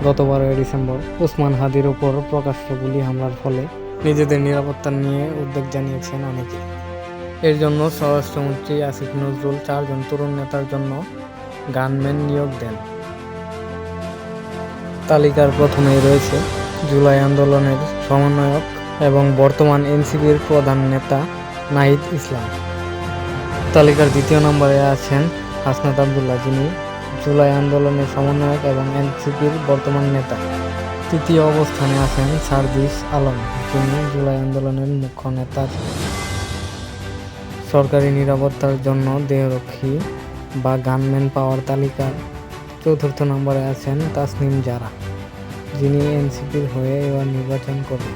গত 12 ডিসেম্বর ওসমান হাদির ওপর প্রকাশ্য গুলি হামলার ফলে নিজেদের নিরাপত্তা নিয়ে উদ্বেগ জানিয়েছেন অনেকে। এর জন্য স্বরাষ্ট্রমন্ত্রী আসিফ নজরুল 4 জন তরুণ নেতার জন্য গানম্যান নিয়োগ দেন। তালিকার প্রথমেই রয়েছে জুলাই আন্দোলনের সমন্বয়ক এবং বর্তমান এনসিপির প্রধান নেতা নাহিদ ইসলাম। তালিকার দ্বিতীয় নম্বরে আছেন হাসনাত আবদুল্লাহ, যিনি জুলাই আন্দোলনের সমন্বয়ক এবং এনসিপির বর্তমান নেতা। তৃতীয় অবস্থানে আছেন সার্জিস আলম, যিনি জুলাই আন্দোলনের মুখ্য নেতা ছিলেন। সরকারি নিরাপত্তার জন্য দেহরক্ষী বা গানম্যান পাওয়ার তালিকার চতুর্থ নম্বরে আছেন তাসনিম জারা, যিনি এনসিপির হয়ে এবার নির্বাচন করবেন।